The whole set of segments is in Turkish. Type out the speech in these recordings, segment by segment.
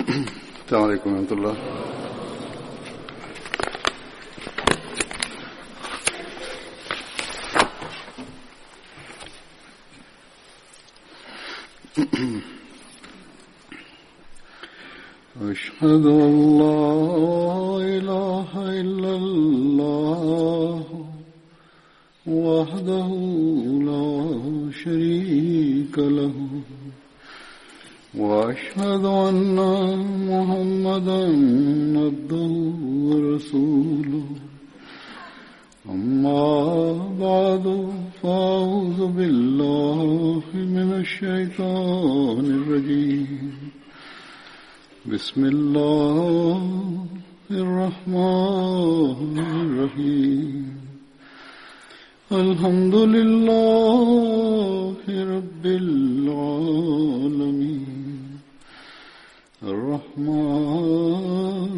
السلام عليكم ورحمة الله. أشهد أن لا إله إلا الله وحده لا شريك له وأشهد أن محمدا عبده ورسوله أما بعد فأعوذ بالله من الشيطان الرجيم بسم الله الرحمن الرحيم الحمد لله رب العالمين الرحمن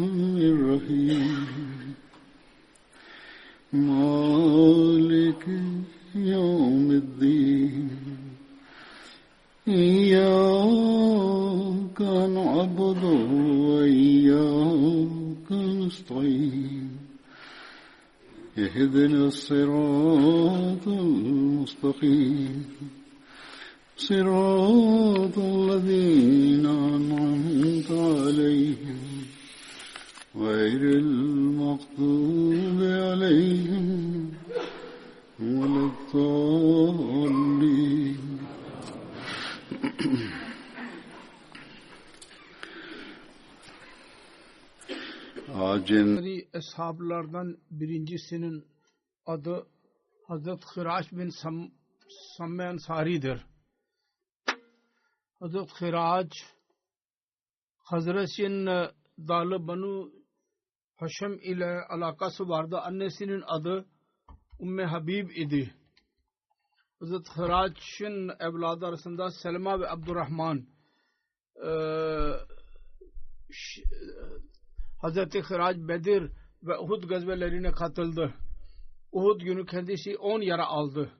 الرحيم مالك يوم الدين إياك نعبد وإياك نستعين اهدنا الصراط المستقيم صراط الذين أنعمت عليهم غير المغضوب عليهم ولا الضالين. Eshablardan birincisinin adı Hazret Hiraş bin Samme Ansari'dir. Hazret Hiraç Hazret'in dalı Banu Haşem ile alakası vardı. Annesinin adı Umme Habib idi. Hazret Hiraç'ın evladı arasında Selma ve Abdurrahman. Hazreti Hiraç Bedir ve Uhud gazvelerine katıldı. Uhud günü kendisi 10 yara aldı.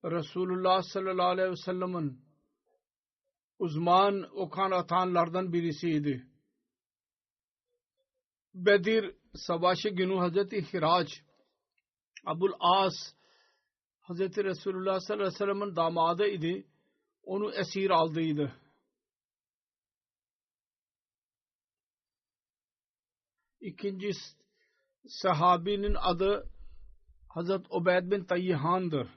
Resulullah sallallahu aleyhi ve sellem'in uzman okan atanlardan birisiydi. Bedir savaşı günü Hazreti Hiraç Abul As Hazreti Resulullah sallallahu aleyhi ve sellem'in damadı idi. Onu esir aldıydı. İkinci sahabinin adı Hazret Ubeyd bin Tayyihan'dır.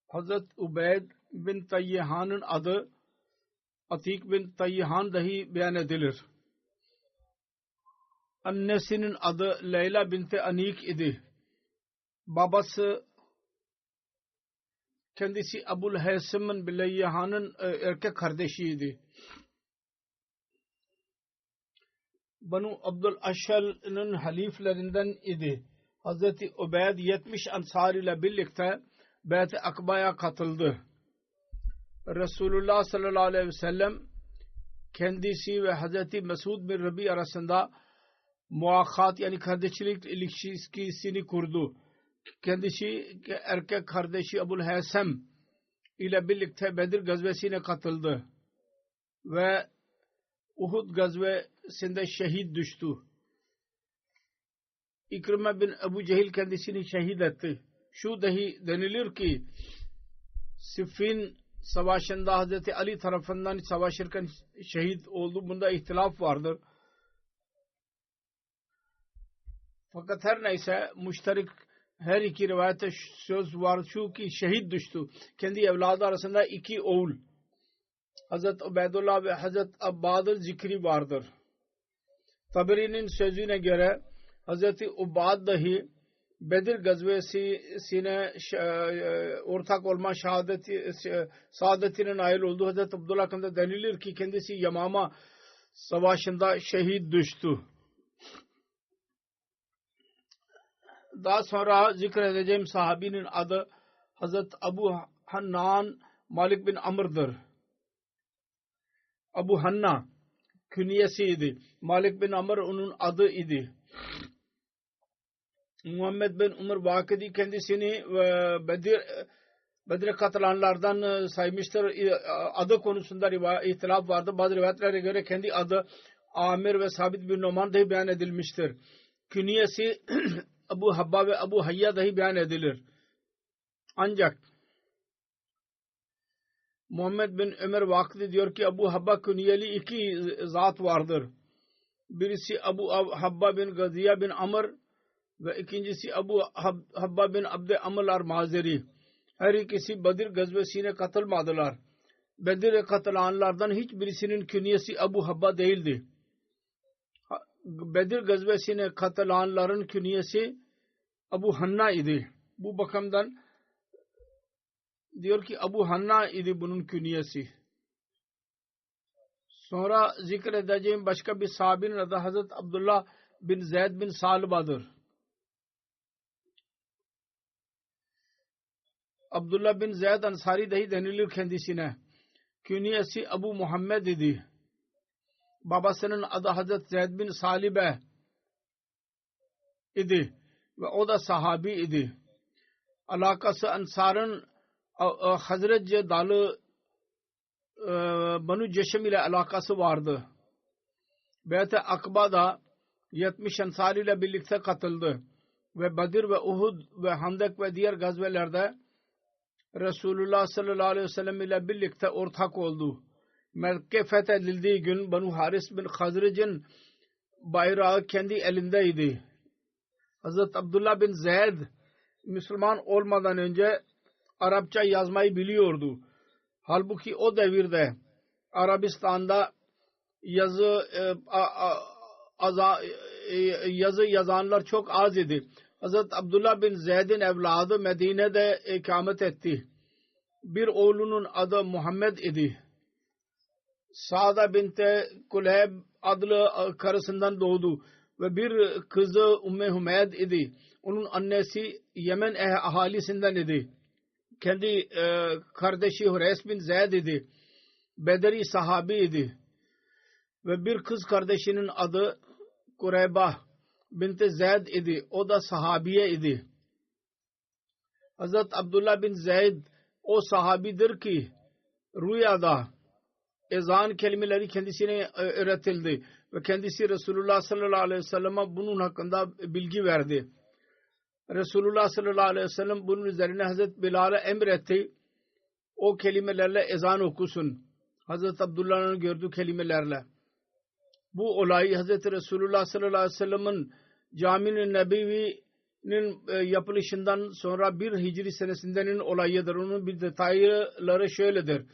Hazret Ubeyd bin Tayyihan'ın adı Atik bin Tayyihan dahi beyan edilir. Annesinin adı Leyla binti Anik idi. Babası kendisi Abul Haysem'in Bileyyahan'ın erkek kardeşiydi. Banu Abdul Aşal'ın haliflerinden idi. Hazreti Ubeyd 70 Ansar ile birlikte Beyt-i Akba'ya katıldı. Resulullah sallallahu aleyhi ve sellem kendisi ve Hazreti Mesud bin Rabi arasında muakhat yani kardeşlik ilişkisini kurdu. Kendisi erkek kardeşi Abul Haysem ile birlikte Bedir gazvesine katıldı ve Uhud gazvesinde şehit düştü. İkrime bin Ebu Cehil kendisini şehit etti. Şu dahi denilir ki Siffin savaşında Hazreti Ali tarafından savaşırken şehit oldu. Bunda ihtilaf vardır. Fakat her neyse müşterik her iki rivayette söz var şu ki şehit düştü. Kendi evladı arasında iki oğul Hazret Ubeydullah ve Hazret Abbad'ın zikri vardır. Taberi'nin sözüne göre Hazreti Ubad dahi Bedir gazvesine ortak olma saadetine nail oldu. Hazreti Abdullah hakkında denilir ki kendisi Yamama savaşında şehit düştü. Daha sonra zikredeceğim sahabinin adı Hazret Abu Hannan Malik bin Amr'dır. Abu Hanna künyesiydi. Malik bin Amr onun adı idi. Muhammed bin Umar Vakidi kendisini Bedir Bedir'e katılanlardan saymıştır. Adı konusunda ihtilaf vardı. Bazı rivayetlere göre kendi adı Amir ve Sabit bin Numan dahi beyan edilmiştir. Künyesi Abu Habba ve Abu Hayya dahi beyan edilir. Ancak Muhammed bin Ömer Vakıdi diyor ki Abu Habba künyeli iki zat vardır. Birisi Abu Habba bin Gaziya bin Amr ve ikincisi Abu Habba bin Abd Amr al-Mazeri. Her ikisi Bedir gazvesine katılmadılar. Bedir'e katılanlardan hiçbirisinin künyesi Abu Habba değildi. Bedir gazvesine katılanların künyesi Abu Hanna idi. Bu bakımdan diyor ki Abu Hanna idi bunun künyesi. Sonra zikredeceğim başka bir sahabinin adı Hazreti Abdullah bin Zeyd bin Salba'dır. Abdullah bin Zeyd Ansari dahi denilir kendisine. Künyesi Abu Muhammed idi. Babasının adı Hazreti Zeyd bin Salibe idi ve o da sahabi idi. Alakası Ansar'ın Hazretce dalı Banu Ceşem ile alakası vardı. Beyt-i Akba'da 70 Ansar ile birlikte katıldı ve Bedir ve Uhud ve Handek ve diğer gazvelerde Resulullah sallallahu aleyhi ve sellem ile birlikte ortak oldu. Mekke fethedildiği gün Banu Haris bin Hazrec'in bayrağı kendi elindeydi. Hazreti Abdullah bin Zeyd Müslüman olmadan önce Arapça yazmayı biliyordu. Halbuki o devirde Arabistan'da yazı yazanlar çok az idi. Hazreti Abdullah bin Zeyd'in evladı Medine'de ikamet etti. Bir oğlunun adı Muhammed idi. Saada binte Kuleyb adlı karısından doğdu ve bir kızı Ümmü Hümeyd idi. Onun annesi Yemen ahalisinden idi. Kendi kardeşi Hureys bin Zeyd idi. Bedri sahabi idi. Ve bir kız kardeşinin adı Kureyba binti Zeyd idi. O da sahabiye idi. Hazret Abdullah bin Zeyd o sahabidir ki rüyada ezan kelimeleri kendisine öğretildi ve kendisi Resulullah sallallahu aleyhi ve sellem'e bunun hakkında bilgi verdi. Resulullah sallallahu aleyhi ve sellem bunun üzerine Hazreti Bilal'e emretti. O kelimelerle ezan okusun. Hazreti Abdullah'ın gördüğü kelimelerle. Bu olay Hazreti Resulullah sallallahu aleyhi ve sellem'in Cami-i Nebevi'nin yapılışından sonra bir Hicri senesindenin olayıdır. Onun bir detayları şöyledir.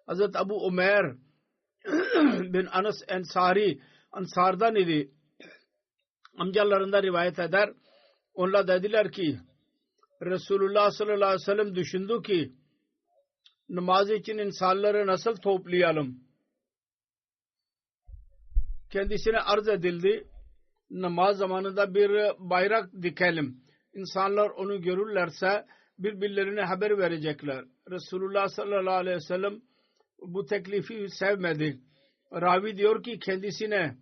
Hazreti Abu Ömer bin Anas Ensari Ansar'dan idi. Amcalarında rivayet eder. Onlar dediler ki Resulullah sallallahu aleyhi ve sellem düşündü ki namaz için insanları nasıl toplayalım? Kendisine arz edildi. Namaz zamanında bir bayrak dikelim. İnsanlar onu görürlerse birbirlerine haber verecekler. Resulullah sallallahu aleyhi ve sellem bu teklifi sevmedi. Ravi diyor ki kendisine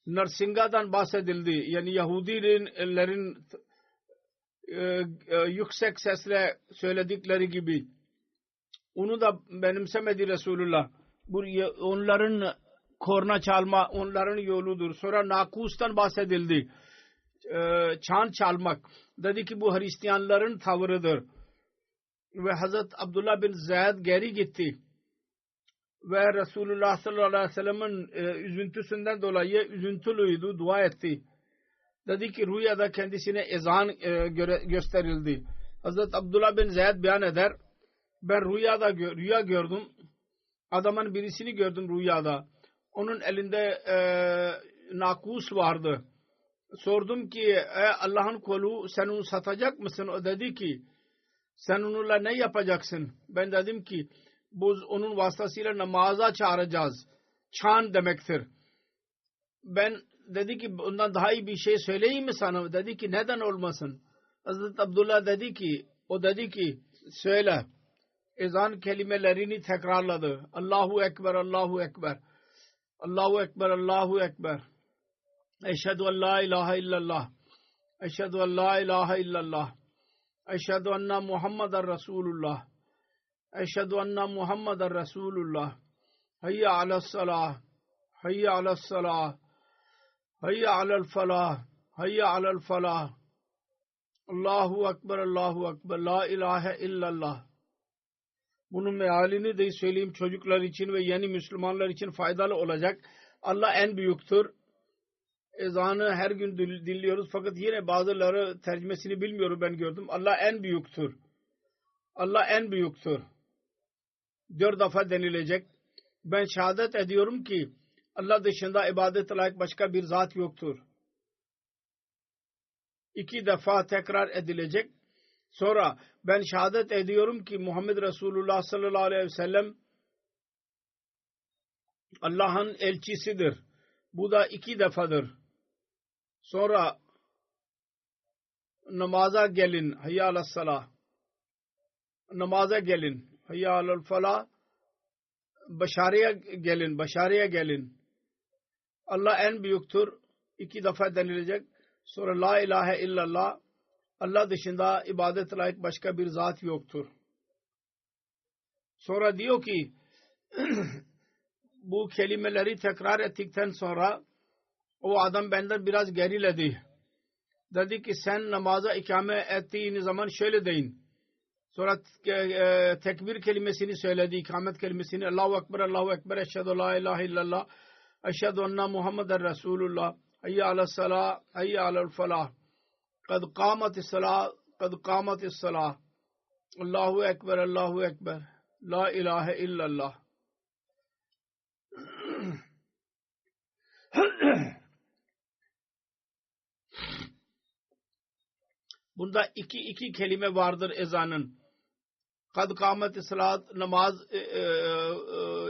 Narsinga'dan bahsedildi. Yani Yahudilerin yüksek sesle söyledikleri gibi. Onu da benimsemedi Resulullah. Bu onların korna çalma onların yoludur. Sonra nakustan bahsedildi. Çan çalmak. Dedi ki bu Hristiyanların tavrıdır. Ve Hazret Abdullah bin Zeyd geri gitti. Ve Resulullah sallallahu aleyhi ve sellem'in üzüntüsünden dolayı üzüntülüydü, dua etti. Dedi ki rüyada kendisine ezan gösterildi. Hazret Abdullah bin Zeyd beyan eder. Ben rüya gördüm. Adamın birisini gördüm rüyada. Onun elinde nakus vardı. Sordum ki Allah'ın kulu sen onu satacak mısın? O dedi ki sen onunla ne yapacaksın? Ben dedim ki onun vasıtasıyla namaza çağıracağız. Çan demektir. Ben dedi ki ondan daha iyi bir şey söyleyeyim mi sana? Dedi ki neden olmasın? Hazreti Abdullah dedi ki söyle. Ezan kelimelerini tekrarladı. Allahu Ekber, Allahu Ekber. Allahu Ekber, Allahu Ekber. Eşhedü en la ilahe illallah. Eşhedü en la ilahe illallah. Eşhedü enne Muhammeden Resulullah. Eşhedü enne Muhammeden Resulullah. Hayye alel-salah. Hayye alel-salah. Hayye alel-falah. Hayye alel-falah. Allahu Ekber, Allahu Ekber. La ilahe illallah. Bunun mealini de söyleyeyim, çocuklar için ve yeni Müslümanlar için faydalı olacak. Allah en büyüktür. Ezanı her gün dinliyoruz fakat yine bazıları tercümesini bilmiyorum, ben gördüm. Allah en büyüktür. Allah en büyüktür. 4 defa denilecek. Ben şehadet ediyorum ki Allah dışında ibadete layık başka bir zat yoktur. 2 defa tekrar edilecek. Sonra ben şehadet ediyorum ki Muhammed Resulullah sallallahu aleyhi ve sellem Allah'ın elçisidir. Bu da 2 defadır. Sonra namaza gelin. Hayya alel-salah. Namaza gelin. Hayya alel-falah. Başarıya gelin. Başarıya gelin. Allah en büyüktür. 2 defa denilecek. Sonra la ilahe illallah. Allah dışında ibadet layık başka bir zat yoktur. Sonra diyor ki bu kelimeleri tekrar ettikten sonra o adam benden biraz geriledi. Dedi ki sen namaza ikame ettiğin zaman şöyle deyin. Sonra tekbir kelimesini söyledi, ikamet kelimesini. Allahu Ekber, Allahu Ekber, eşhedü la ilahe illallah, eşhedü enne Muhammeden Resulullah, hayye alel-salah, hayye alel-falah, kad kâmetis salah, kad kâmetis salah, Allahu Ekber, Allahu Ekber, la ilahe illallah. Bunda iki kelime vardır ezanın. Kad kâmet-i salat, namaz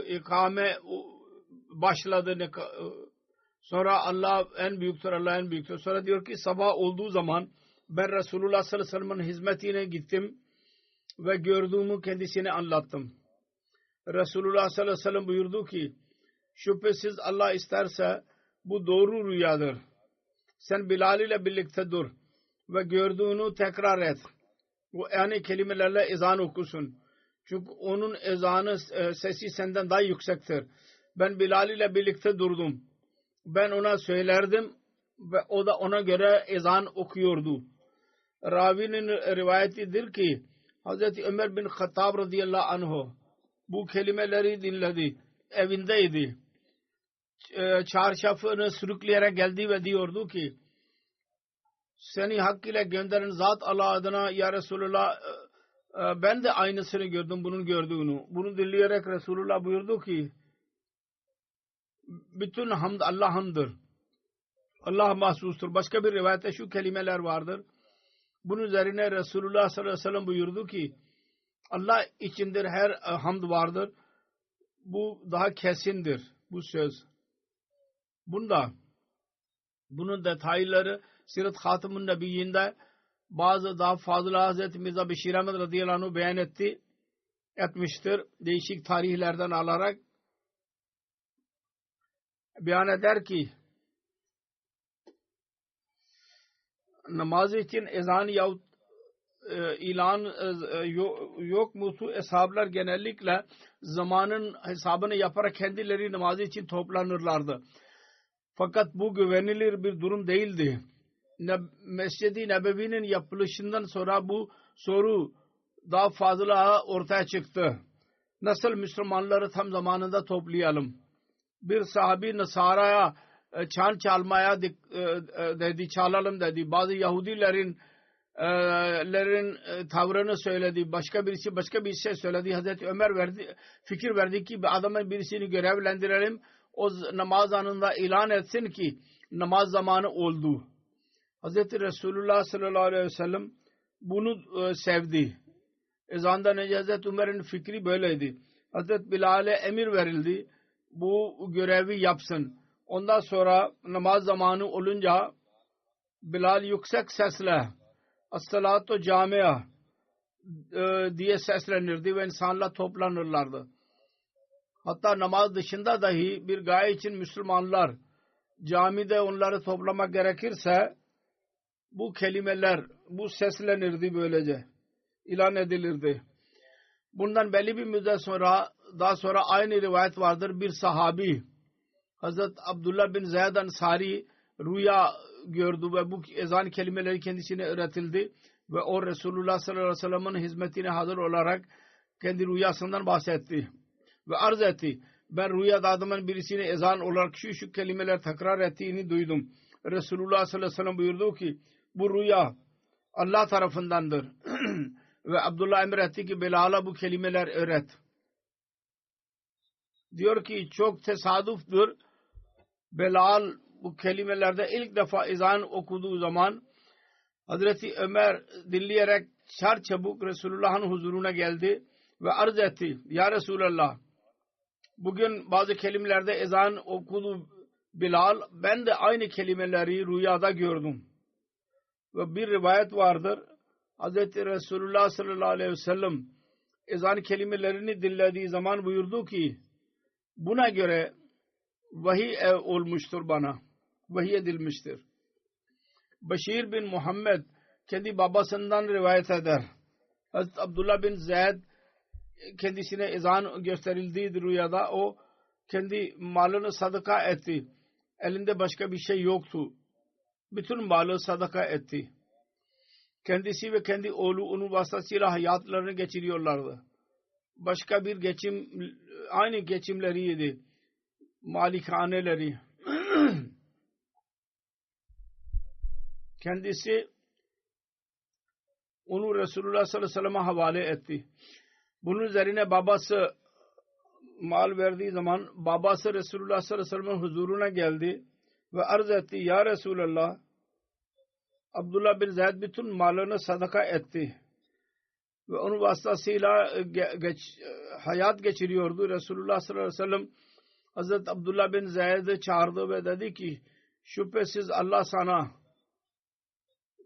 ikame başladı. Sonra Allah en büyüktür, Allah en büyüktür. Sonra diyor ki sabah olduğu zaman ben Resulullah sallallahu aleyhi ve sellem'in hizmetine gittim ve gördüğümü kendisine anlattım. Resulullah sallallahu aleyhi ve sellem buyurdu ki şüphesiz Allah isterse bu doğru rüyadır. Sen Bilal ile birlikte dur ve gördüğünü tekrar et. Bu yani kelimelerle ezan okusun. Çünkü onun ezanı sesi senden daha yüksektir. Ben Bilal ile birlikte durdum. Ben ona söylerdim ve o da ona göre ezan okuyordu. Ravinin rivayetidir ki Hazreti Ömer bin Hattab radıyallahu anh bu kelimeleri dinledi. Evindeydi. Çarşafını sürükleyerek geldi ve diyordu ki seni hak ile gönderen zat Allah adına ya Resulullah ben de aynısını gördüm bunun gördüğünü. Bunu dinleyerek Resulullah buyurdu ki bütün hamd Allah'ındır. Allah mahsustur. Başka bir rivayette şu kelimeler vardır. Bunun üzerine Resulullah sallallahu aleyhi ve sellem buyurdu ki Allah içindir her hamd vardır. Bu daha kesindir bu söz. Bunun detayları Sirat Hatımun Nebiyyinde bazı daha fazla Hazreti Mirza Beşir Ahmed radıyallahu anh beyan etmiştir. Değişik tarihlerden alarak beyan eder ki namaz için ezan yahut ilan yok mutu eshablar genellikle zamanın hesabını yaparak kendileri namazı için toplanırlardı. Fakat bu güvenilir bir durum değildi. Mescid-i Nebevi'nin yapılışından sonra bu soru daha fazla ortaya çıktı. Nasıl Müslümanları tam zamanında toplayalım? Bir sahabi Nasara'ya çan çalmaya dedi, çalalım dedi. Bazı Yahudilerin tavrını söyledi. Başka birisi başka bir şey söyledi. Hazreti Ömer fikir verdi ki bir adamın birisini görevlendirelim. O namaz anında ilan etsin ki namaz zamanı oldu. Hazreti Resulullah sallallahu aleyhi ve sellem bunu sevdi. Ezandan önce Hazreti Ömer'in fikri böyleydi. Hazreti Bilal'e emir verildi. Bu görevi yapsın. Ondan sonra namaz zamanı olunca Bilal yüksek sesle As-salatu camia diye seslenirdi ve insanlar toplanırlardı. Hatta namaz dışında dahi bir gaye için Müslümanlar camide onları toplamak gerekirse bu kelimeler, bu seslenirdi böylece. İlan edilirdi. Bundan belli bir müddet sonra, daha sonra aynı rivayet vardır. Bir sahabi Hazret Abdullah bin Zeyd Ansari rüya gördü ve bu ezan kelimeleri kendisine öğretildi ve o Resulullah sallallahu aleyhi ve sellem'in hizmetine hazır olarak kendi rüyasından bahsetti ve arz etti. Ben rüyada adamın birisine ezan olarak şu kelimeler tekrar ettiğini duydum. Resulullah sallallahu aleyhi ve sellem buyurdu ki bu rüya Allah tarafındandır. Ve Abdullah emretti ki Bilal'a bu kelimeler öğret. Diyor ki çok tesadüftür. Bilal bu kelimelerde ilk defa ezan okuduğu zaman Hazreti Ömer dinleyerek çarçabuk Resulullah'ın huzuruna geldi ve arz etti. Ya Resulallah, bugün bazı kelimelerde ezan okudu Bilal, ben de aynı kelimeleri rüyada gördüm. Ve bir rivayet vardır. Hazreti Resulullah sallallahu aleyhi ve sellem ezan kelimelerini dinlediği zaman buyurdu ki buna göre vahiy olmuştur bana. Vahiy edilmiştir. Beşir bin Muhammed kendi babasından rivayet eder. Hazreti Abdullah bin Zeyd kendisine ezan gösterildiği rüyada o kendi malını sadaka etti. Elinde başka bir şey yoktu. Bütün malı sadaka etti. Kendisi ve kendi oğlu onun vasıtasıyla hayatlarını geçiriyorlardı. Başka bir geçim, aynı geçimleriydi. Malikaneleri. Kendisi onu Resulullah sallallahu aleyhi ve sellem'e havale etti. Bunun üzerine babası mal verdiği zaman babası Resulullah sallallahu aleyhi ve sellem'in huzuruna geldi ve arz etti. Ya Resulallah, Abdullah bin Zeyd bütün malını sadaka etti. Ve onun vasıtasıyla hayat geçiriyordu. Resulullah sallallahu aleyhi ve sellem Hazreti Abdullah bin Zeyd'i çağırdı ve dedi ki şüphesiz Allah sana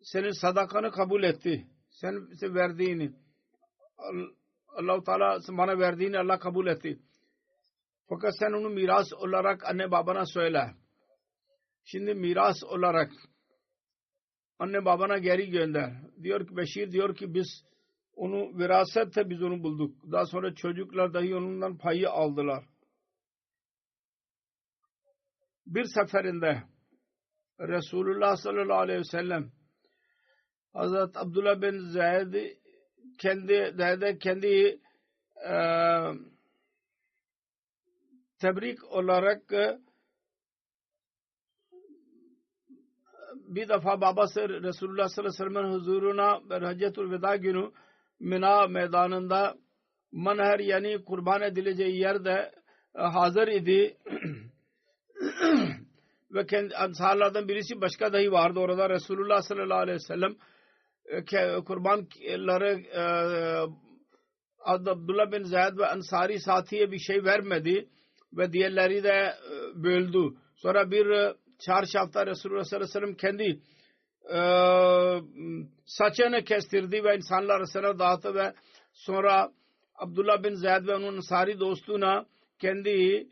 senin sadakanı kabul etti. Sen verdiğini Allah-u Teala bana verdiğini Allah kabul etti. Fakat sen onu miras olarak anne babana söyle. Şimdi miras olarak anne babana geri gönder. Diyor ki Beşir diyor ki biz onu virasette biz onu bulduk. Daha sonra çocuklar dahi onundan payı aldılar. Bir seferinde Resulullah sallallahu aleyhi ve sellem Hazreti Abdullah bin Zeyd kendi tebrik olarak bir defa babası Resulullah sallallahu aleyhi ve sellem'in huzuruna Haccetul Veda günü Mina meydanında manher yani kurban edileceği yerde hazır idi. Ve kendi ansarlardan birisi başka dahi vardı orada. Resulullah sallallahu aleyhi ve sellem kurbanları Abdullah bin Zeyd ve Ansari saatiye bir şey vermedi ve diğerleri de böldü. Sonra bir çarşafta Resulullah sallallahu aleyhi ve sellem kendi saçını kestirdi ve insanlar arasına dağıttı ve sonra Abdullah bin Zeyd ve onun Ansari dostuna kendi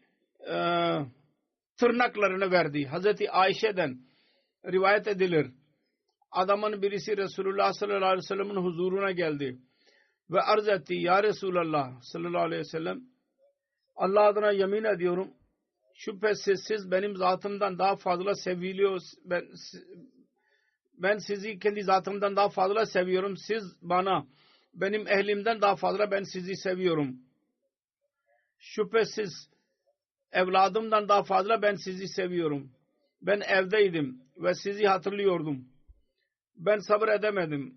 tırnaklarını verdi. Hazreti Ayşe'den rivayet edilir. Adamın birisi Resulullah sallallahu aleyhi ve sellem'in huzuruna geldi ve arz etti. Ya Resulallah sallallahu aleyhi ve sellem, Allah adına yemin ediyorum şüphesiz siz benim zatımdan daha fazla seviliyor. Ben sizi kendi zatımdan daha fazla seviyorum. Siz bana benim ehlimden daha fazla ben sizi seviyorum. Şüphesiz evladımdan daha fazla ben sizi seviyorum. Ben evdeydim ve sizi hatırlıyordum. Ben sabır edemedim.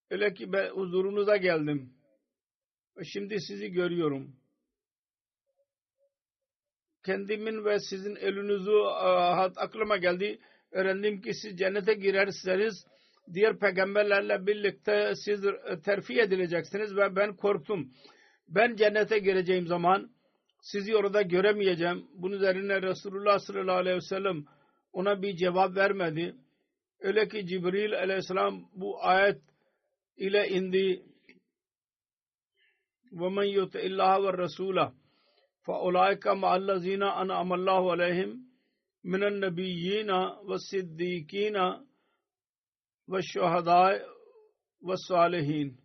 Öyle ki ben huzurunuza geldim. Şimdi sizi görüyorum. Kendimin ve sizin elinizi aklıma geldi. Öğrendim ki siz cennete girerseniz diğer peygamberlerle birlikte siz terfi edileceksiniz ve ben korktum. Ben cennete gireceğim zaman sizi orada göremeyeceğim. Bunun üzerine Resulullah sallallahu aleyhi ve sellem ona bir cevap vermedi. Öyle ki Cibril aleyhisselam bu ayet ile indi. وَمَنْ يُطِعِ اللّٰهَ وَالرَّسُولَ فَاُولَٰئِكَ مَعَ الَّذِينَ أَنْعَمَ اللّٰهُ عَلَيْهِمْ مِنَ النَّبِيِّينَ وَالصِّدِّيقِينَ ve şuhada ve salihin.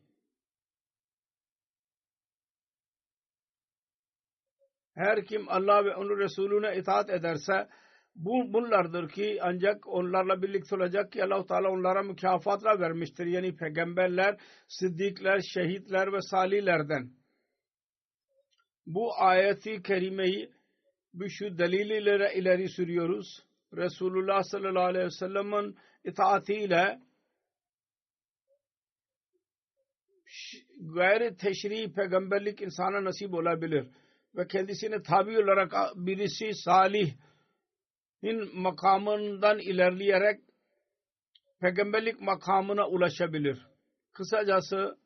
Her kim Allah ve onun Resulüne itaat ederse bunlardır ki ancak onlarla birlikte olacak ki Allah-u Teala onlara mükafatlar vermiştir. Yani peygamberler, sıddıklar, şehitler ve salihlerden. Bu ayeti kerimeyi şu deliliyle ileri sürüyoruz. Resulullah sallallahu aleyhi ve sellem'in itaatiyle gayri teşri peygamberlik insana nasip olabilir. Ve kendisine tabi olarak birisi salihin makamından ilerleyerek peygamberlik makamına ulaşabilir. Kısacası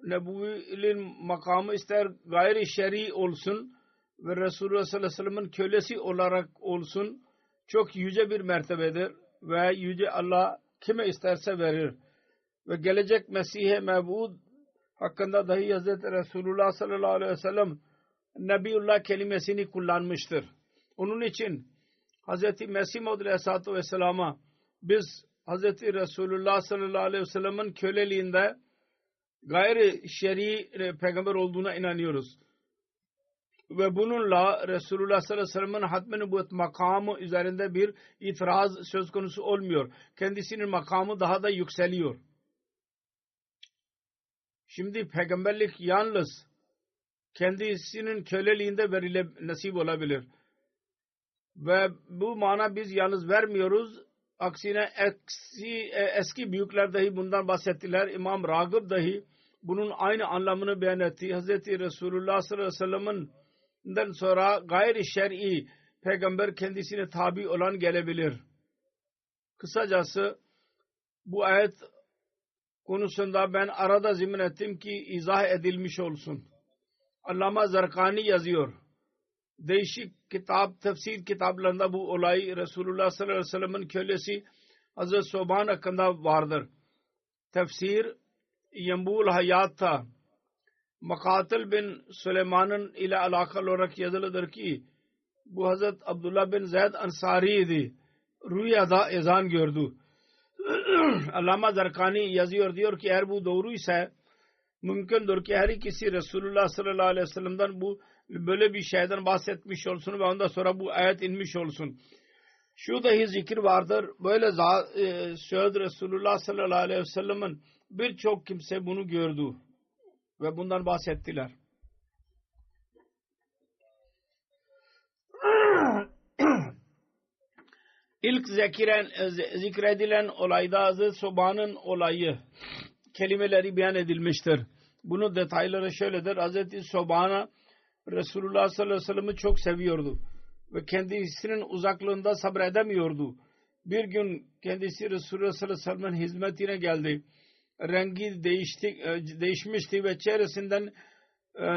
Nebuvi'nin makamı ister gayri şer'i olsun ve Resulullah sallallahu aleyhi ve sellem'in kölesi olarak olsun çok yüce bir mertebedir ve yüce Allah kime isterse verir. Ve gelecek Mesih-i Mev'ud hakkında dahi Hz. Resulullah sallallahu aleyhi ve sellem Nebiullah kelimesini kullanmıştır. Onun için Hz. Mesih Maud aleyhissalatu vesselam'a biz Hz. Resulullah sallallahu aleyhi ve sellem'in köleliğinde gayri şer'i peygamber olduğuna inanıyoruz. Ve bununla Resulullah sallallahu aleyhi ve sellem'in hatm-i nübüvvet makamı üzerinde bir itiraz söz konusu olmuyor. Kendisinin makamı daha da yükseliyor. Şimdi peygamberlik yalnız kendisinin köleliğinde nasip olabilir. Ve bu mana biz yalnız vermiyoruz. Aksine eski büyükler dahi bundan bahsettiler. İmam Ragıb dahi bunun aynı anlamını beyan etti. Hz. Resulullah sallallahu aleyhi ve sellem'den sonra gayri şer'i peygamber kendisine tabi olan gelebilir. Kısacası bu ayet konusunda ben arada zemin ettim ki izah edilmiş olsun. Allama Zarkani yazıyor. Değişik tefsir kitaplarında bu olay Resulullah sallallahu aleyhi ve sellem'in kölesi Hazreti Soban hakkında vardır. Tefsir Yambul Hayat'ta Makatil bin Süleyman'ın ile alakalı olarak yazılıdır ki bu Hazret Abdullah bin Zeyd Ansari'ydi. Rüyada ezan gördü. Allama Zarkani yazıyor, diyor ki eğer bu doğruysa mümkündür ki her ikisi Resulullah sallallahu aleyhi ve sellem'den bu böyle bir şeyden bahsetmiş olsun ve ondan sonra bu ayet inmiş olsun. Şu dahi zikir vardır. Böyle söz Resulullah sallallahu aleyhi ve sellem'in birçok kimse bunu gördü ve bundan bahsettiler. İlk zikredilen olayda Hazreti Soban'ın olayı kelimeleri beyan edilmiştir. Bunun detayları şöyledir. Hazreti Soban'a Resulullah sallallahu aleyhi ve sellem'i çok seviyordu ve kendisinin uzaklığında sabredemiyordu. Bir gün kendisi Resulullah sallallahu aleyhi ve sellem'in hizmetine geldi. Rengi değişmişti ve çehresinden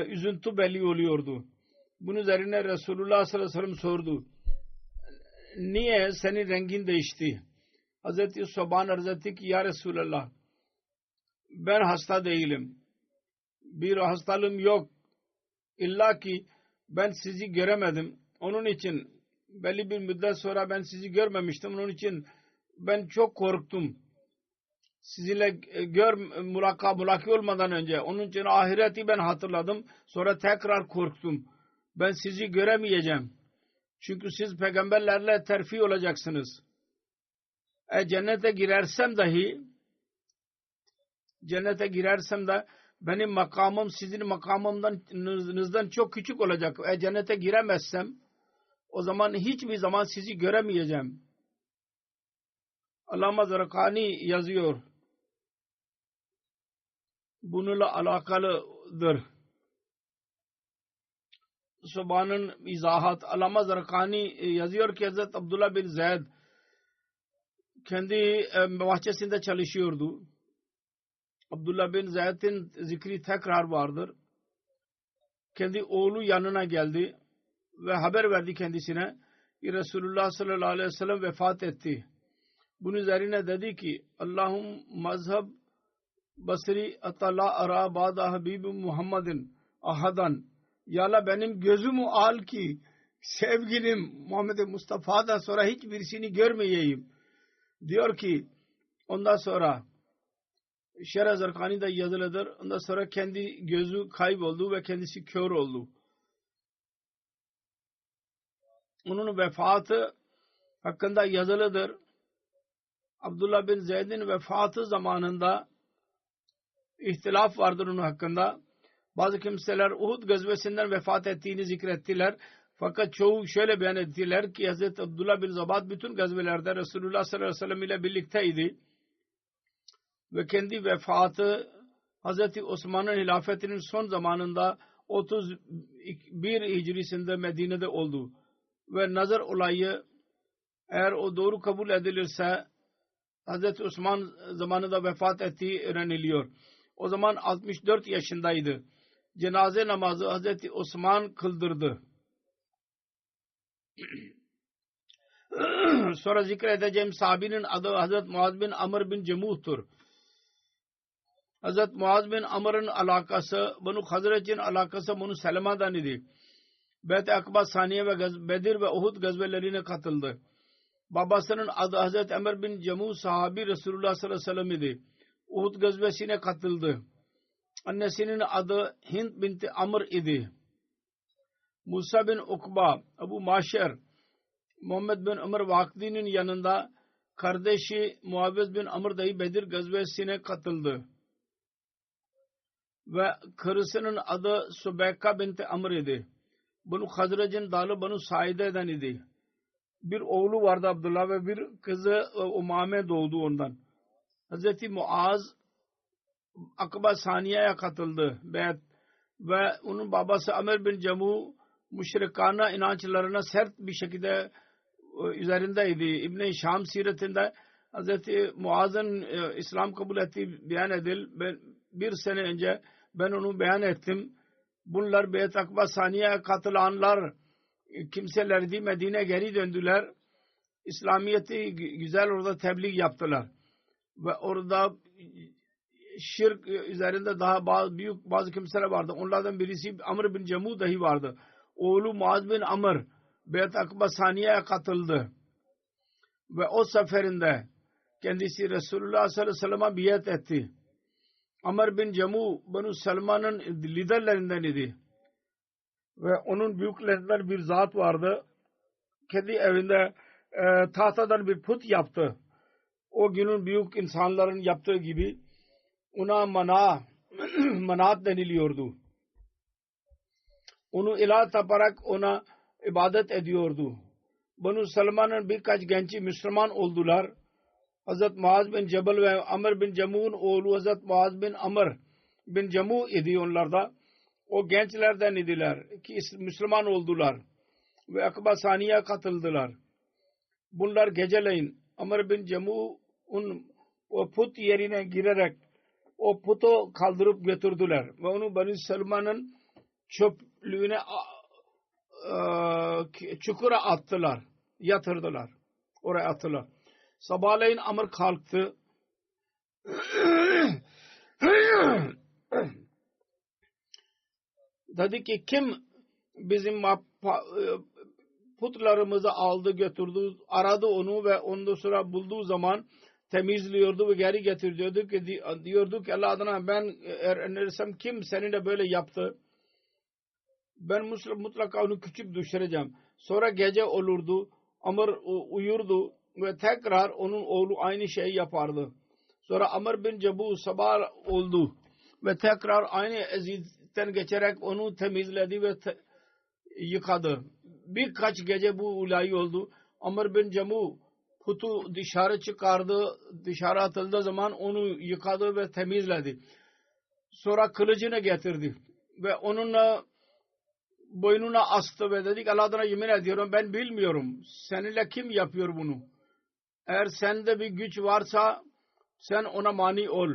üzüntü belli oluyordu. Bunun üzerine Resulullah sallallahu aleyhi ve sellem sordu. Niye senin rengin değişti? Hazreti Soban arz etti ki ya Resulallah ben hasta değilim. Bir hastalığım yok. İlla ki ben sizi göremedim. Onun için belli bir müddet sonra ben sizi görmemiştim. Onun için ben çok korktum. Sizinle mulaki olmadan önce. Onun için ahireti ben hatırladım. Sonra tekrar korktum. Ben sizi göremeyeceğim. Çünkü siz peygamberlerle terfi olacaksınız. Cennete girersem de benim makamım sizin makamımdan çok küçük olacak. Cennete giremezsem o zaman hiçbir zaman sizi göremeyeceğim. Allama Zarkani yazıyor. Bununla alakalıdır. Soban'ın izahat. Allama Zarkani yazıyor ki Hazret Abdullah bin Zeyd kendi bahçesinde çalışıyordu. Abdullah bin Zeyd'in zikri tekrar vardır. Kendi oğlu yanına geldi ve haber verdi kendisine ki Resulullah sallallahu aleyhi ve sellem vefat etti. Bunun üzerine dedi ki Allahum mazhab basri atala ara ba'da habibim Muhammedin ahadan. Ya Allah benim gözümü al ki sevgilim Muhammed Mustafa'dan sonra hiçbirisini görmeyeyim. Diyor ki Ondan sonra Şer-i Zarkani'de yazılıdır. Ondan sonra kendi gözü kayboldu ve kendisi kör oldu. Onun vefatı hakkında yazılıdır. Abdullah bin Zeyd'in vefatı zamanında ihtilaf vardır onun hakkında. Bazı kimseler Uhud gazvesinden vefat ettiğini zikrettiler. Fakat çoğu şöyle beyan ettiler ki Hz. Abdullah bin Zabat bütün gazvelerde Resulullah sallallahu aleyhi ve sellem ile birlikteydi. Ve kendi vefatı Hz. Osman'ın hilafetinin son zamanında 31 Hicrisinde Medine'de oldu. Ve nazar olayı eğer o doğru kabul edilirse Hz. Osman zamanında vefat ettiği öğreniliyor. O zaman 64 yaşındaydı. Cenaze namazı Hz. Osman kıldırdı. Sonra zikredeceğim sahabinin adı Hz. Muaz bin Amr bin Cemuh'tur. Hz. Muaz bin Amr'ın alakası, Banu Hazret'in alakası Banu Selma'dan idi. Beyt-i Akba Saniye ve Bedir ve Uhud gazvelerine katıldı. Babasının adı Hz. Amr bin Cemuh sahabi Resulullah sallallahu aleyhi ve sellem idi. Uhud gazvesine katıldı. Annesinin adı Hind binti Amr idi. Musa bin Ukba, Abu Maşer, Muhammed bin Ömer Vakdi'nin yanında kardeşi Muaviz bin Amr dahi Bedir gazvesine katıldı. Ve karısının adı Subeyka binti Amr idi. Banu Hazret'in dalı Banu Saide'den idi. Bir oğlu vardı Abdullah ve bir kızı Umame doğdu ondan. Hz. Muaz Akba Saniye'ye katıldı. Ve onun babası Amr bin Cemuh müşrikana inançlarına sert bir şekilde üzerindeydi. İbn-i Şam siretinde Hz. Muaz'ın İslam kabul ettiği beyan edil. Bir sene önce ben onu beyan ettim. Bunlar Beyt Akba Saniye'ye katılanlar kimselerdi. Medine'ye geri döndüler. İslamiyet'i güzel orada tebliğ yaptılar. Ve orada şirk üzerinde daha büyük bazı kimseler vardı. Onlardan birisi Amr bin Cemuh dahi vardı. Oğlu Muaz bin Amr Beyt Akba Saniye'ye katıldı. Ve o seferinde kendisi Resulullah sallallahu aleyhi ve sellem'e biat etti. Amr bin Cemuh Banu Selma'nın liderlerinden idi. Ve onun büyüklerinden bir zat vardı. Kendi evinde tahtadan bir put yaptı. O günün büyük insanların yaptığı gibi ona manat deniliyordu. Onu ilah taparak ona ibadet ediyordu. Banu Selma'nın birkaç genci Müslüman oldular. Hz. Muaz bin Cebel ve Amr bin Cemuh'un oğlu Hz. Muaz bin Amr bin Cemuh idi onlarda. O gençlerden idiler ki Müslüman oldular ve Akba Saniye'ye katıldılar. Bunlar geceleyin Amr bin Cemuh'un o put yerine girerek o putu kaldırıp götürdüler ve onu Banu Selma'nın çöplüğüne çukura attılar, yatırdılar, oraya attılar. Sabahleyin Amr kalktı. Dedi ki kim bizim putlarımızı aldı götürdü, aradı onu ve ondan sonra bulduğu zaman temizliyordu ve geri getiriyordu ki diyordu ki Allah adına ben önerirsem kim seninle böyle yaptı? Ben mutlaka onu küçük düşüreceğim. Sonra gece olurdu. Amr uyurdu ve tekrar onun oğlu aynı şeyi yapardı. Sonra Amr bin Cemuh sabah oldu ve tekrar aynı eziyeten geçerek onu temizledi ve yıkadı. Birkaç gece bu olayı oldu. Amr bin Cemuh putu dışarı çıkardı. Dışarı atıldığı zaman onu yıkadı ve temizledi. Sonra kılıcını getirdi ve onunla boynuna astı ve dedik Allah adına yemin ediyorum ben bilmiyorum. Seninle kim yapıyor bunu? Eğer sende bir güç varsa sen ona mani ol.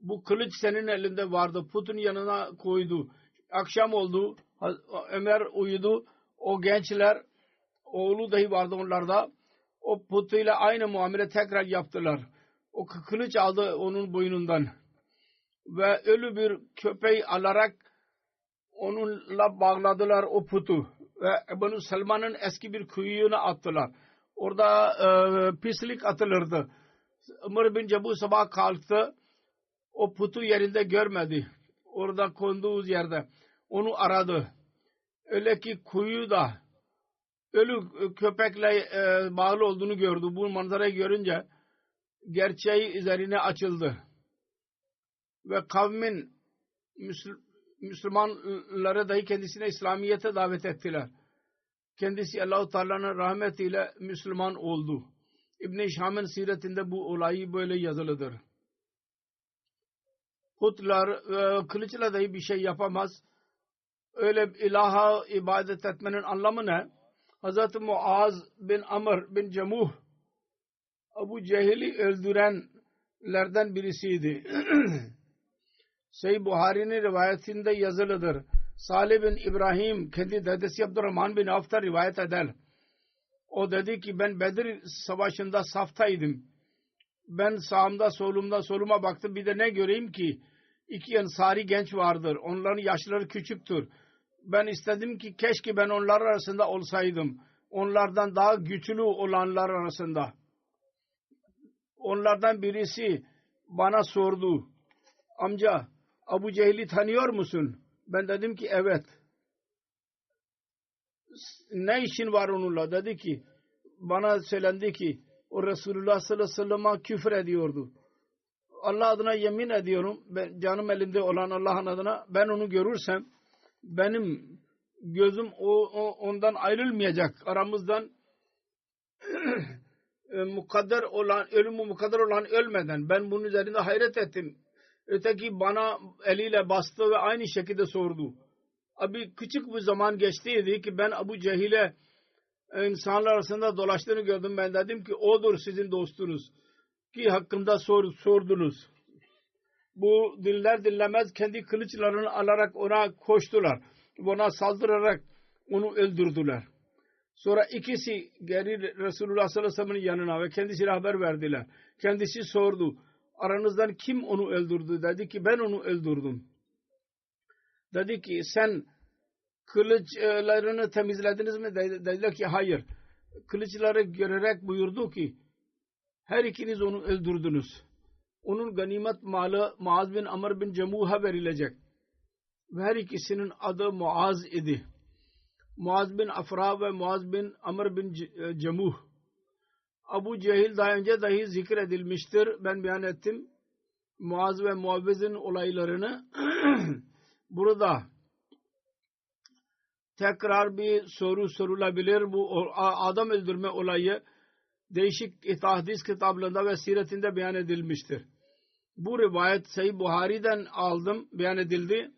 Bu kılıç senin elinde vardı. Putun yanına koydu. Akşam oldu. Ömer uyudu. O gençler oğlu dahi vardı onlarda. O putuyla aynı muamele tekrar yaptılar. O kılıç aldı onun boynundan. Ve ölü bir köpeği alarak onunla bağladılar o putu. Ve Banu Selma'nın eski bir kuyuğuna attılar. Orada pislik atılırdı. Amr bin Cebu sabah kalktı. O putu yerinde görmedi. Orada konduğu yerde. Onu aradı. Öyle ki kuyuda ölü köpekle bağlı olduğunu gördü. Bu manzarayı görünce gerçeği üzerine açıldı. Ve kavmin Müslümanları dahi kendisine İslamiyet'e davet ettiler. Kendisi Allah-u Teala'nın rahmetiyle Müslüman oldu. İbn-i Şam'ın siretinde bu olayı böyle yazılıdır. Putlar kılıçla dahi bir şey yapamaz. Öyle ilaha ibadet etmenin anlamı ne? Hazreti Muaz bin Amr bin Cemuh Abu Cehil'i öldürenlerden birisiydi. Sahih Buhari'nin rivayetinde yazılıdır. Salih bin İbrahim kendi dedesi Abdurrahman bin Avf'ta rivayet eder. O dedi ki ben Bedir savaşında saftaydım. Ben sağımda soluma baktım. Bir de ne göreyim ki 2 ensari genç vardır. Onların yaşları küçüktür. Ben istedim ki keşke ben onlar arasında olsaydım. Onlardan daha güçlü olanlar arasında. Onlardan birisi bana sordu. Amca Abu Cehil'i tanıyor musun? Ben dedim ki evet. Ne işin var onunla? Dedi ki bana söylendi ki o Resulullah sallallahu aleyhi ve sellem'e küfür ediyordu. Allah adına yemin ediyorum, ben, canım elimde olan Allah'ın adına, ben onu görürsem benim gözüm ondan ayrılmayacak. Aramızdan mukadder olan, ölümü mukadder olan ölmeden. Ben bunun üzerinde hayret ettim. Öteki bana eliyle bastı ve aynı şekilde sordu. Abi küçük bir zaman geçtiydi ki ben Abu Cehil'e insanlar arasında dolaştığını gördüm. Ben dedim ki odur sizin dostunuz ki hakkında sordunuz. Bu diller dinlemez kendi kılıçlarını alarak ona koştular. Ona saldırarak onu öldürdüler. Sonra ikisi geri Resulullah sallallahu aleyhi ve sellem'in yanına ve kendisine haber verdiler. Kendisi sordu. Aranızdan kim onu öldürdü? Dedi ki ben onu öldürdüm. Dedi ki sen kılıçlarını temizlediniz mi? Dediler ki hayır. Kılıçları görerek buyurdu ki her ikiniz onu öldürdünüz. Onun ganimet malı Muaz bin Amr bin Cemuh'a verilecek. Ve her ikisinin adı Muaz idi. Muaz bin Afra ve Muaz bin Amr bin Cemuh. Abu Cehil daha önce dahi zikredilmiştir. Ben beyan ettim. Muaz ve Muavviz'in olaylarını burada tekrar bir soru sorulabilir. Bu adam öldürme olayı değişik hadis kitaplarında ve siretinde beyan edilmiştir. Bu rivayet Sahih Buhari'den aldım, beyan edildi.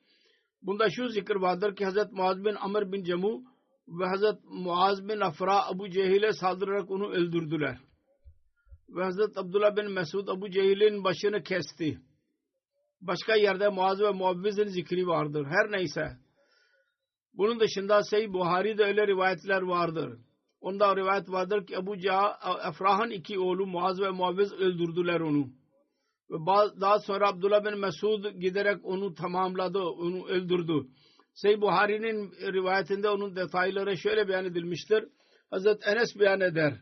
Bunda şu zikir vardır ki Hazret Muaz bin Amr bin Cemuh ve Hazret Muaz bin Afra Abu Cehil'e saldırarak onu öldürdüler. Ve Hazret Abdullah bin Mesud Abu Cehil'in başını kesti. Başka yerde Muaz ve Muavviz'in zikri vardır. Her neyse. Bunun dışında Sahih Buhari'de öyle rivayetler vardır. Onda rivayet vardır ki Afrah'ın 2 oğlu Muaz ve Muavviz öldürdüler onu. Ve daha sonra Abdullah bin Mesud giderek onu tamamladı, onu öldürdü. Sahih Buhari'nin rivayetinde onun detayları şöyle beyan edilmiştir. Hazret Enes beyan eder.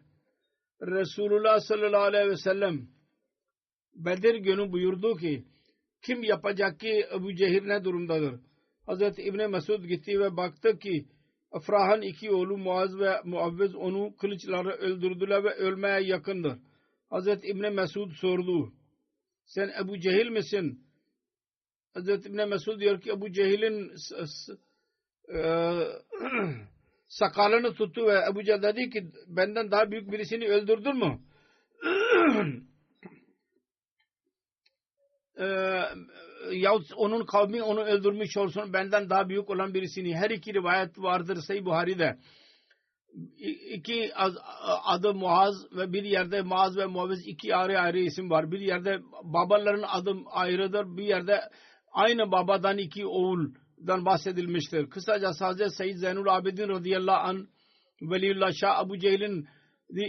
Resulullah sallallahu aleyhi ve sellem Bedir günü buyurdu ki kim yapacak ki Ebu Cehil ne durumdadır? Hazreti İbni Mesud gitti ve baktı ki Afrah'ın 2 oğlu Muaz ve Muavviz onu kılıçları öldürdüler ve ölmeye yakındır. Hazreti İbni Mesud sordu. Sen Ebu Cehil misin? Hazreti İbni Mesud diyor ki Ebu Cehil'in sakalını tuttu ve Ebu Cehil dedi ki benden daha büyük birisini öldürdün mü? Yahut onun kavmi onu öldürmüş olsun benden daha büyük olan birisini. Her iki rivayet vardır Sahih Buhari'de. 2 adı Muaz ve bir yerde Muaz ve Muavviz 2 ayrı isim var. Bir yerde babaların adı ayrıdır. Bir yerde aynı babadan 2 oğuldan bahsedilmiştir. Kısaca sadece Seyyid Zeynul Abidin radıyallahu anh Veliullah Şah Abu Cehil'in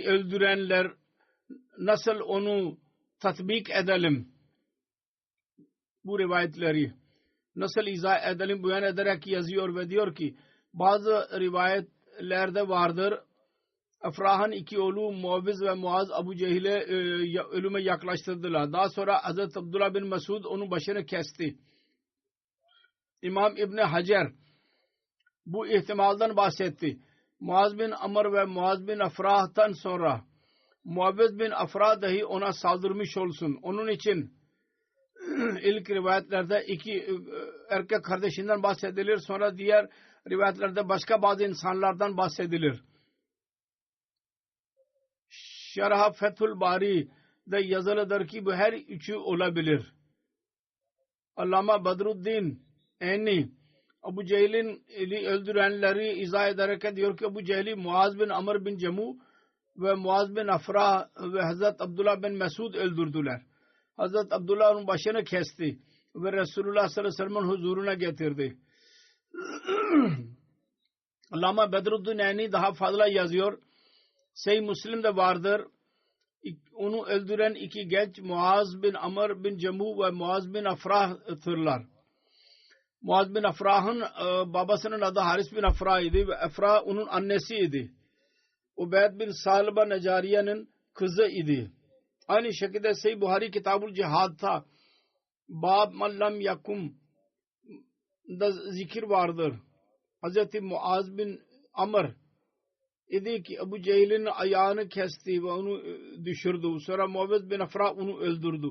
öldürenler nasıl onu tatbik edelim? Bu rivayetleri nasıl izah edelim beyan ederek yazıyor ve diyor ki bazı rivayetlerde vardır Efrah'ın iki oğlu Muaviz ve Muaz Abu Cehil'e ölüme yaklaştırdılar. Daha sonra Hazreti Abdullah bin Mesud onun başını kesti. İmam İbni Hacer bu ihtimaldan bahsetti. Muaz bin Amr ve Muaz bin Afrah'tan sonra Muaviz bin Afrah dahi ona saldırmış olsun. Onun için ilk rivayetlerde iki erkek kardeşinden bahsedilir. Sonra diğer rivayetlerde başka bazı insanlardan bahsedilir. Şerh Fethül Bari'de yazılıdır ki bu her üçü olabilir. Allama Badruddin Eni Abu Cehil'in öldürenleri izah ederek diyor ki Abu Cehil'i Muaz bin Amr bin Cemu ve Muaz bin Afra ve Hazret Abdullah bin Mesud öldürdüler. Hazret Abdullah onun başını kesti ve Resulullah sallallahu aleyhi ve sellem'in huzuruna getirdi. Allama Badruddin Eni daha fazla yazıyor. Sahih Müslim'de vardır. Onu öldüren iki genç Muaz bin Amr bin Cemu ve Muaz bin Afrah'tırlar. Muaz bin Afrah'ın babasının adı Haris bin Afrah idi ve Afrah onun annesiydi. Ubeyd bin Salba Necariye'nin kızı idi. Aynı şekilde Sahih Buhari Kitabul Cihad'ta Bab Mallam Yakum da zikir vardır. Hz. Muaz bin Amr idi ki Ebu Cehil'in ayağını kesti ve onu düşürdü. Sonra Muaviz bin Afrah onu öldürdü.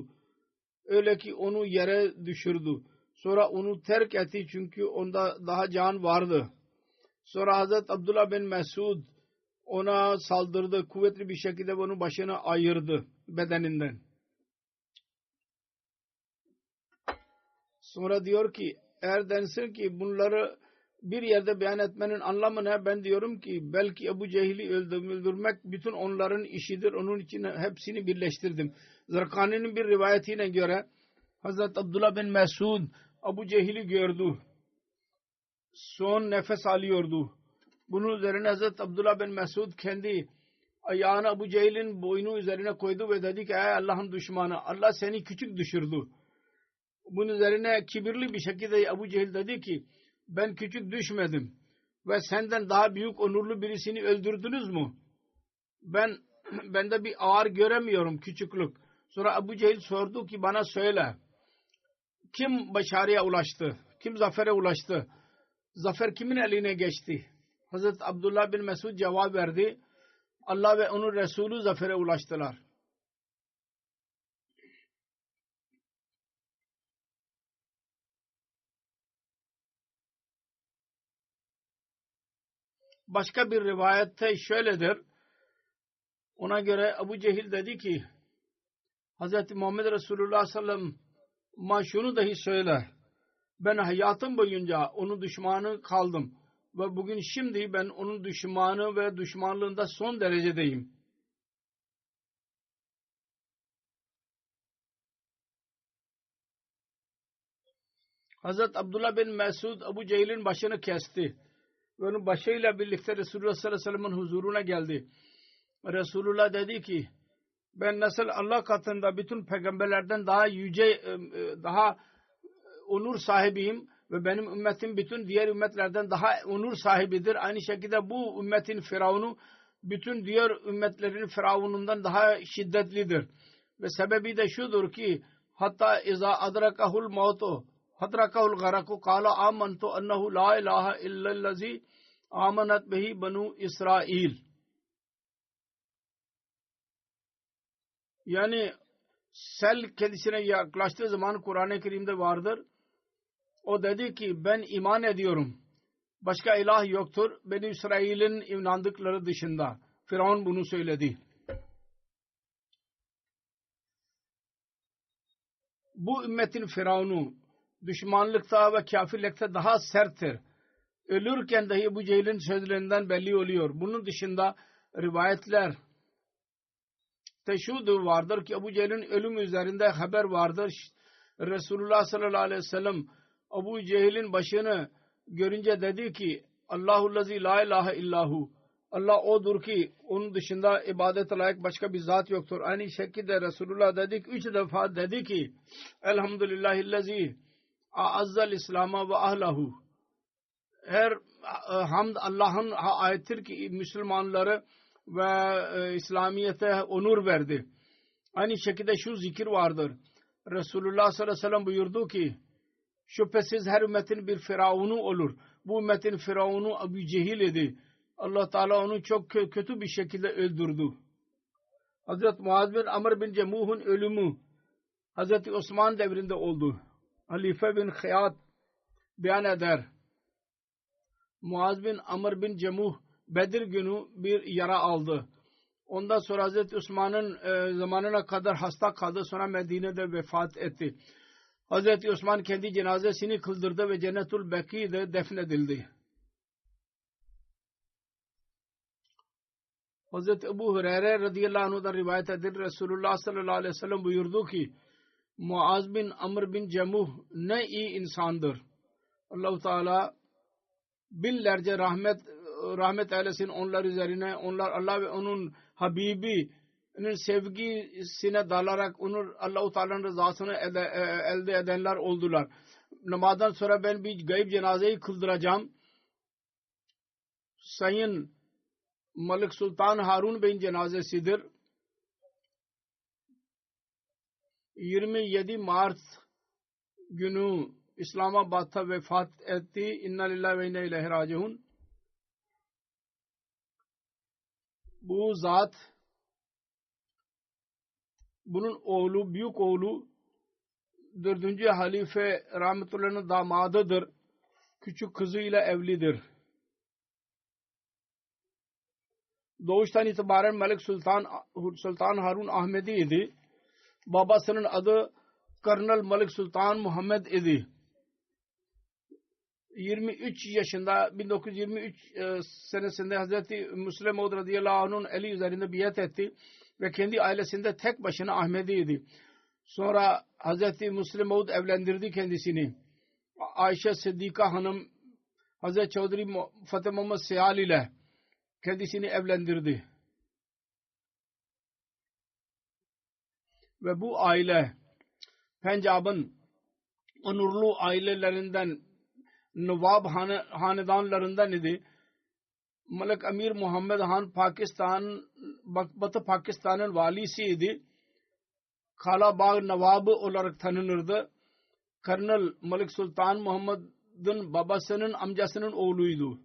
Öyle ki onu yere düşürdü. Sonra onu terk etti çünkü onda daha can vardı. Sonra Hazreti Abdullah bin Mesud ona saldırdı. Kuvvetli bir şekilde onun başını ayırdı bedeninden. Sonra diyor ki eğer densin ki bunları bir yerde beyan etmenin anlamı ne? Ben diyorum ki belki Ebu Cehil'i öldürmek bütün onların işidir. Onun için hepsini birleştirdim. Zarkani'nin bir rivayetine göre Hazreti Abdullah bin Mesud Ebu Cehil'i gördü. Son nefes alıyordu. Bunun üzerine Hazreti Abdullah bin Mesud kendi ayağını Ebu Cehil'in boynu üzerine koydu ve dedi ki ey Allah'ın düşmanı Allah seni küçük düşürdü. Bunun üzerine kibirli bir şekilde Ebu Cehil dedi ki ben küçük düşmedim ve senden daha büyük onurlu birisini öldürdünüz mü? Bende bir ağır göremiyorum küçüklük. Sonra Ebu Cehil sordu ki bana söyle kim başarıya ulaştı? Kim zafere ulaştı? Zafer kimin eline geçti? Hazreti Abdullah bin Mesud cevap verdi. Allah ve onun Resulü zafere ulaştılar. Başka bir rivayette şöyledir. Ona göre Ebu Cehil dedi ki Hz. Muhammed Resulullah sallallahu aleyhi ve sellem şunu dahi söyle. Ben hayatım boyunca onun düşmanı kaldım. Ve bugün şimdi ben onun düşmanı ve düşmanlığında son derecedeyim. Hz. Abdullah bin Mesud Ebu Cehil'in başını kesti. Ve onun başıyla birlikte Resulullah sallallahu aleyhi ve sellem'in huzuruna geldi. Resulullah dedi ki ben nasıl Allah katında bütün peygamberlerden daha yüce, daha onur sahibiyim ve benim ümmetim bütün diğer ümmetlerden daha onur sahibidir. Aynı şekilde bu ümmetin firavunu bütün diğer ümmetlerin firavunundan daha şiddetlidir. Ve sebebi de şudur ki hatta iza adrakahul mautu hadrakahul garaku kala amantu ennehu la ilahe illallazi amanat bihi banu İsrail. Yani sel kendisine yaklaştığı zaman Kur'an-ı Kerim'de vardır. O dedi ki ben iman ediyorum. Başka ilah yoktur. Beni İsrail'in inandıkları dışında. Firavun bunu söyledi. Bu ümmetin firavunu düşmanlıkta ve kafirlikte daha serttir. Ölürken dahi bu Cehil'in sözlerinden belli oluyor. Bunun dışında rivayetler teşhudu vardır ki Ebu Cehil'in ölümü üzerinde haber vardır. Resulullah sallallahu aleyhi ve sellem Ebu Cehil'in başını görünce dedi ki Allahullazi la ilahe illahu Allah odur ki onun dışında ibadete layık başka bir zat yoktur. Aynı şekilde Resulullah dedik 3 defa dedi ki Elhamdülillahillazi a'azzal İslam'a ve ahlahu. Her hamd Allah'ın ayettir ki Müslümanları ve İslamiyet'e onur verdi. Aynı şekilde şu zikir vardır. Resulullah sallallahu aleyhi ve sellem buyurdu ki şüphesiz her ümmetin bir firavunu olur. Bu ümmetin firavunu Ebu Cehil idi. Allah Teala onu çok kötü bir şekilde öldürdü. Hazreti Muaz bin Amr bin Cemuh'un ölümü Hazreti Osman devrinde oldu. Halife bin Khiyat beyan eder. Muaz bin Amr bin Cemuh Bedir günü bir yara aldı. Ondan sonra Hazreti Osman'ın zamanına kadar hasta kaldı. Sonra Medine'de vefat etti. Hazreti Osman kendi cenazesini kıldırdı ve Cennetul Beki'de defnedildi. Hazreti Ebu Hureyre radıyallahu anh'dan rivayet edilir. Resulullah sallallahu aleyhi ve sellem buyurdu ki Muaz bin Amr bin Cemuh ne iyi insandır. Allah-u Teala binlerce rahmet eylesin onlar üzerine. Onlar Allah ve onun Habibi'nin sevgisine dalarak onu Allah-u Teala'nın rızasını elde edenler oldular. Namazdan sonra ben bir gayb cenazeyi kıldıracağım. Sayın Malik Sultan Harun Bey'in cenazesidir. 27 Mart günü İslamabad'ta vefat etti. İnna lillahi ve inna ileyhi raciun. Bu zat bunun oğlu, büyük oğlu 4. Halife rahmetullah'ın damadıdır. Küçük kızıyla evlidir. Doğuştan itibaren Malik Sultan Harun Ahmedi idi. Babasının adı Colonel Malik Sultan Muhammed idi. 23 yaşında 1923 senesinde Hazreti Müslim Maud radıyallahu anh'ın eli üzerinde biat etti ve kendi ailesinde tek başına Ahmedi idi. Sonra Hazreti Müslim Maud evlendirdi kendisini. Ayşe Sıddika Hanım Hazreti Çavdari Fatih Muhammed Seyal ile kendisini evlendirdi. Ve bu aile Pencab'ın onurlu ailelerinden Nawab hanedanlarından idi. Malik Amir Muhammed Han Batı Pakistan'ın valisiydi. Kalabağ Nawabı olarak tanınırdı. Colonel Malik Sultan Muhammed'in babasının amcasının oğluydu.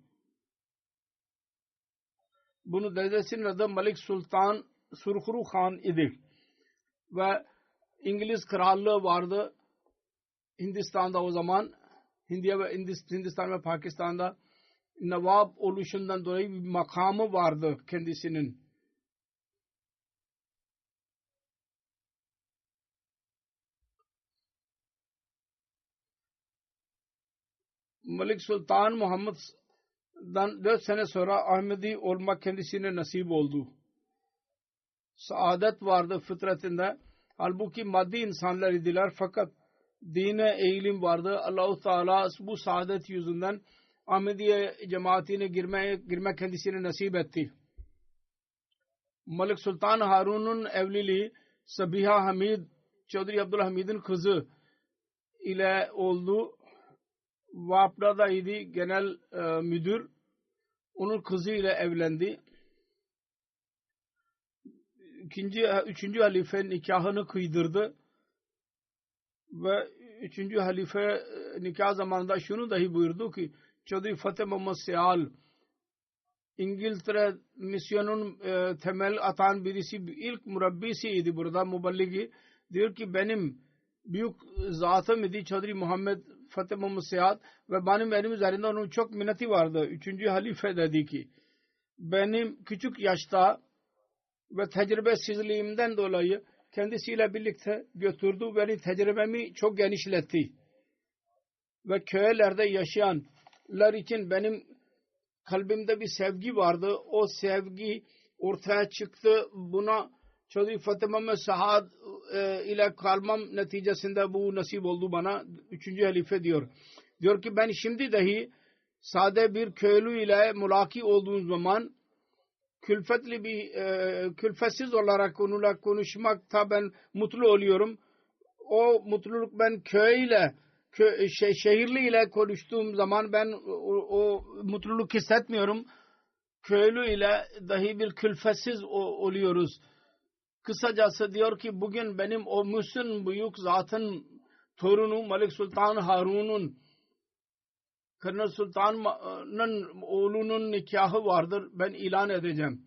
Bunun dedesinin adı Malik Sultan Surkhru Khan idi. Ve İngiliz krallığı vardı Hindistan'da o zaman. Hindistan ve Pakistan'da Nawab oluşundan dolayı bir makamı vardı kendisinin. Malik Sultan Muhammed'dan 4 sene sonra Ahmedi olmak kendisine nasip oldu. Saadet vardı fıtratında. Halbuki maddi insanlar idiler fakat dine eğilim vardı. Allah-u Teala bu saadet yüzünden Ahmediye cemaatine girmek kendisine nasip etti. Malik Sultan Harun'un evliliği Sabiha Hamid Çavdari Abdülhamid'in kızı ile oldu. Vapda'da idi genel müdür. Onun kızı ile evlendi. Üçüncü halife nikahını kıydırdı. Ve 3. halife nikah zamanında şunu dahi buyurdu ki Çavdari Fatih Muhammed Seyal İngiltere misyonun temel atan birisi ilk murabbisiydi burada muballigi. Diyor ki benim büyük zatım idi Çavdari Muhammed Fatih Muhammed Seyal ve benim üzerinde onun çok minneti vardı. 3. halife dedi ki benim küçük yaşta ve tecrübesizliğimden dolayı kendisiyle birlikte götürdü ve tecrübemi çok genişletti. Ve köylerde yaşayanlar için benim kalbimde bir sevgi vardı. O sevgi ortaya çıktı. Buna Çavdari Fatih Muhammed Sahad ile kalmam neticesinde bu nasip oldu bana. 3. halife diyor. Diyor ki ben şimdi dahi sade bir köylü ile mulaki olduğum zaman külfetsiz olarak onunla konuşmakta ben mutlu oluyorum. O mutluluk ben şehirli ile konuştuğum zaman ben o mutluluk hissetmiyorum. köylü ile dahi bir külfetsiz oluyoruz. Kısacası diyor ki bugün benim o Müslüm büyük zatın torunu Malik Sultan Harun'un Kırnal Sultan'ın oğlunun nikahı vardır. Ben ilan edeceğim.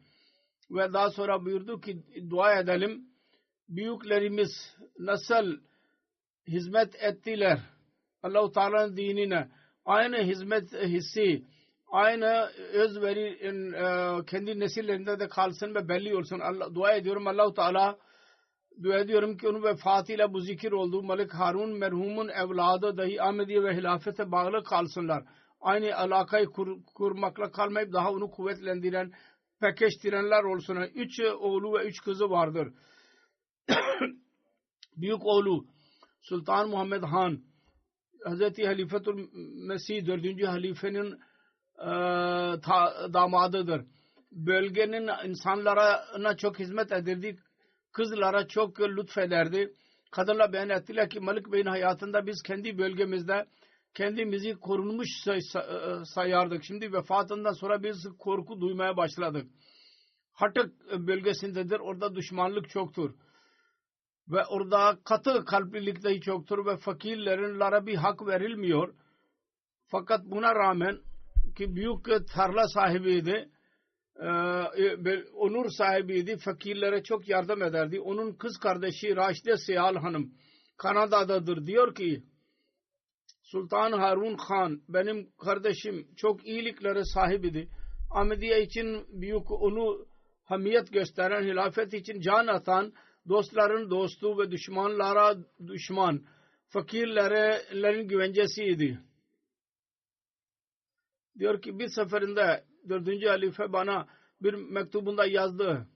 Ve daha sonra buyurdu ki dua edelim. Büyüklerimiz nasıl hizmet ettiler Allah-u Teala'nın dinine, aynı hizmet hissi, aynı özveri kendi nesillerinde de kalsın ve belli olsun. Dua ediyorum Allah-u Teala, dua ediyorum ki onun vefatıyla bu zikir olduğu Malik Harun merhumun evladı dahi Ahmediye ve hilafete bağlı kalsınlar. Aynı alakayı kurmakla kalmayıp daha onu kuvvetlendiren, pekiştirenler olsun. 3 oğlu ve 3 kızı vardır. Büyük oğlu Sultan Muhammed Han Hazreti Halifetul Mesih 4. halifenin damadıdır. Bölgenin insanlara çok hizmet ederdi. Kızlara çok lütfederdi. Kadınlar beyan ettiler ki Malik Bey'in hayatında biz kendi bölgemizde kendimizi korunmuş sayardık. Şimdi vefatından sonra biz korku duymaya başladık. Hatık bölgesindedir. Orada düşmanlık çoktur. Ve orada katı kalplilik dahi çoktur ve fakirlerin bir hak verilmiyor. Fakat buna rağmen ki büyük tarla sahibiydi, onur sahibiydi, fakirlere çok yardım ederdi. Onun kız kardeşi Raşide Siyal Hanım Kanada'dadır. Diyor ki Sultan Harun Khan benim kardeşim çok iyiliklere sahibiydi. Ahmediye için büyük onu hamiyet gösteren, hilafet için can atan, dostların dostu ve düşmanlara düşman, fakirlerin güvencesiydi. Diyor ki bir seferinde 4. halife bana bir mektubunda yazdı.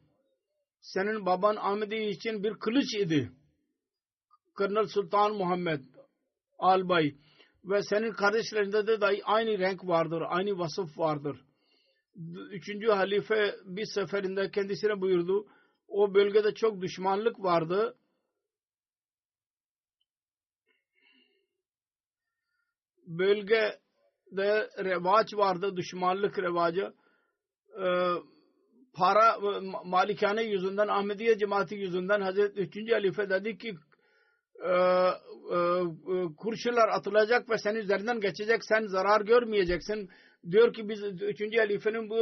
Senin baban Ahmedi için bir kılıç idi. Kırnal Sultan Muhammed Albay ve senin kardeşlerinde de dahi aynı renk vardır, aynı vasıf vardır. 3. halife bir seferinde kendisine buyurdu. O bölgede çok düşmanlık vardı. Bölgede revaç vardı, düşmanlık revacı. Para malikane yüzünden, Ahmediye cemaati yüzünden Hazreti 3. halife dedi ki kurşunlar atılacak ve senin üzerinden geçecek, sen zarar görmeyeceksin. Diyor ki biz 3. halifenin bu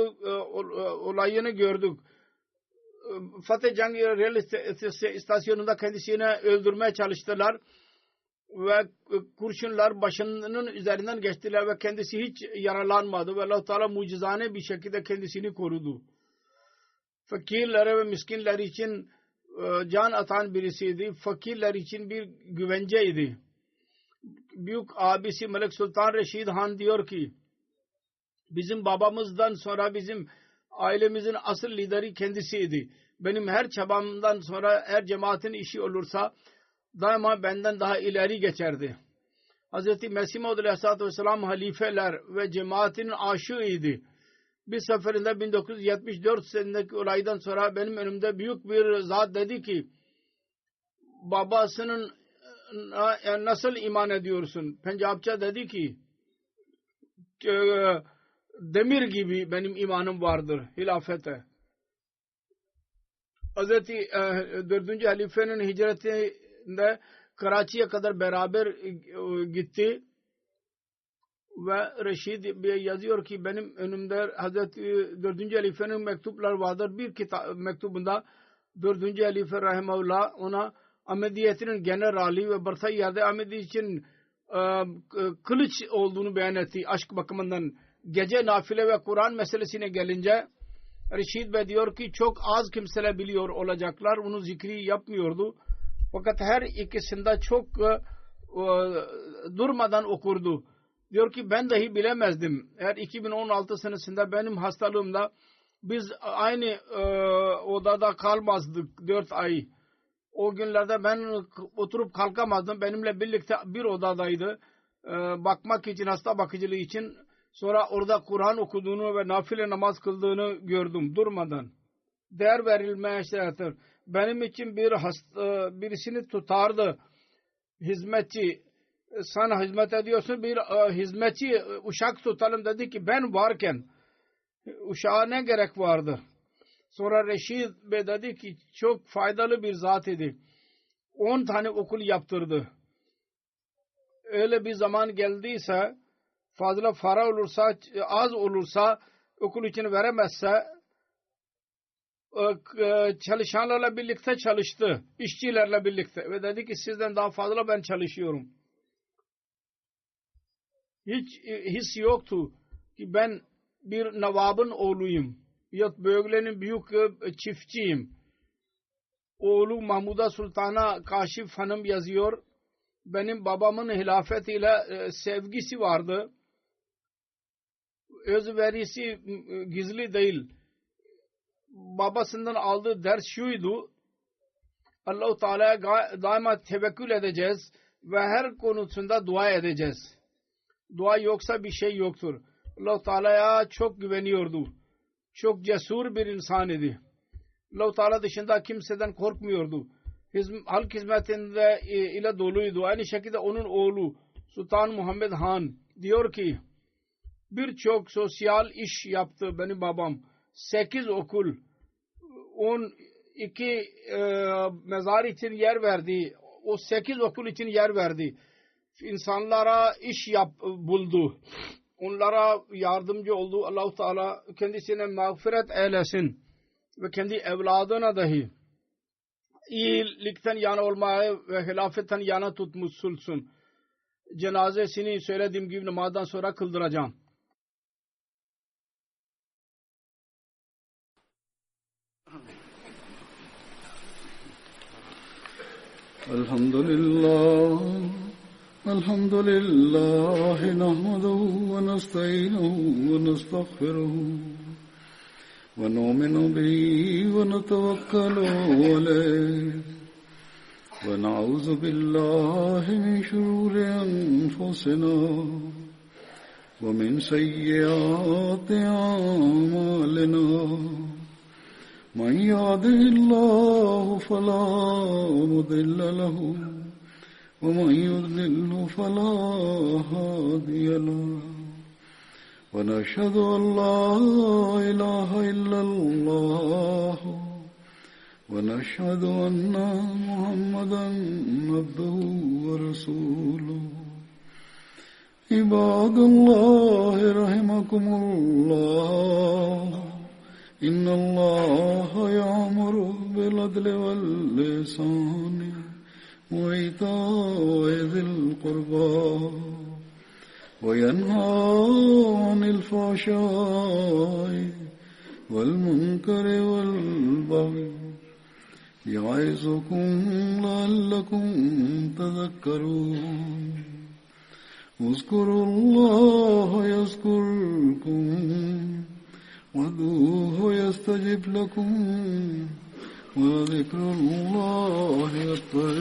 olayını gördük. Fatih Cang Rel istasyonunda kendisini öldürmeye çalıştılar ve kurşunlar başının üzerinden geçtiler ve kendisi hiç yaralanmadı ve Allah-u Teala mucizane bir şekilde kendisini korudu. Fakirlere ve miskinler için can atan birisiydi. Fakirler için bir güvenceydi. Büyük abisi Malik Sultan Reşid Han diyor ki bizim babamızdan sonra bizim ailemizin asıl lideri kendisiydi. Benim her çabamdan sonra her cemaatin işi olursa daima benden daha ileri geçerdi. Hz. Mesih Maud Aleyhisselatü Vesselam halifeler ve cemaatin aşığıydı. Bir seferinde 1974 senedeki olaydan sonra benim önümde büyük bir zat dedi ki babasının nasıl iman ediyorsun? Pencapça dedi ki demir gibi benim imanım vardır hilafete. Hazreti 4. halifenin hicretinde Karachi'ye kadar beraber gitti ve Reşid yazıyor ki benim önümde Hazreti 4. halifenin mektuplar vardır. Bir mektubunda 4. halife rahimahullah ona Ahmediyetinin generali ve Bartayade Ahmedi için kılıç olduğunu beyan etti aşk bakımından. Gece nafile ve Kur'an meselesine gelince Reşid Bey diyor ki çok az kimseler biliyor olacaklar. Onu zikri yapmıyordu. Fakat her ikisinde çok durmadan okurdu. Diyor ki ben dahi bilemezdim. Eğer 2016 senesinde benim hastalığımda biz aynı odada kalmazdık 4 ay. O günlerde ben oturup kalkamazdım. Benimle birlikte bir odadaydı. Bakmak için, hasta bakıcılığı için. Sonra orada Kur'an okuduğunu ve nafile namaz kıldığını gördüm durmadan. Değer verilmeye şeydir. Benim için birisini tutardı. Hizmetçi. Sen hizmet ediyorsun, bir hizmetçi uşak tutalım dedi ki ben varken uşağa ne gerek vardı? Sonra Reşid Bey dedi ki çok faydalı bir zat idi. 10 tane okul yaptırdı. Öyle bir zaman geldiyse, fazla para olursa, az olursa, okul için veremezse, çalışanlarla birlikte çalıştı. İşçilerle birlikte. Ve dedi ki sizden daha fazla ben çalışıyorum. Hiç his yoktu ki ben bir navabın oğluyum. Ya bölgenin büyük çiftçiyim. Oğlu Mahmuda Sultan'a Kaşif Hanım yazıyor. Benim babamın hilafetiyle sevgisi vardı. Özverisi gizli değil. Babasından aldığı ders şuydu. Allah-u Teala'ya daima tevekkül edeceğiz ve her konusunda dua edeceğiz. Dua yoksa bir şey yoktur. Allah-u Teala'ya çok güveniyordu. Çok cesur bir insan idi. Allah-u Teala dışında kimseden korkmuyordu. Halk hizmetinde ile doluydu. Aynı şekilde onun oğlu Sultan Muhammed Han diyor ki birçok sosyal iş yaptı benim babam. 8 okul, 12 mezar için yer verdi. O 8 okul için yer verdi. İnsanlara iş buldu. Onlara yardımcı oldu. Allah-u Teala kendisine mağfiret eylesin. Ve kendi evladına dahi iyilikten yana olmayı ve hilafetten yana tutmuşsun. Cenazesini söylediğim gibi namazdan sonra kıldıracağım. Elhamdülillah nahmaduhu ve nestainuhu ve nestağfiruhu ve nu'minu bihi ve netevekkalu aleyh ve na'udzu billahi min şururi enfusina ve min seyyiati a'malina. من يهده الله فلا مضل له ومن يضلل فلا هادي له ونشهد أن لا إله إلا الله ونشهد أن محمدا عبده ورسوله عباد الله رحمكم الله إن الله يأمر بالعدل والإحسان وإيتاء ذي القربى وينهى عن الفحشاء والمنكر والبغي يعظكم لعلكم تذكرون اذكروا الله يذكركم وادعوه يستجب لكم ولذكر الله أكبر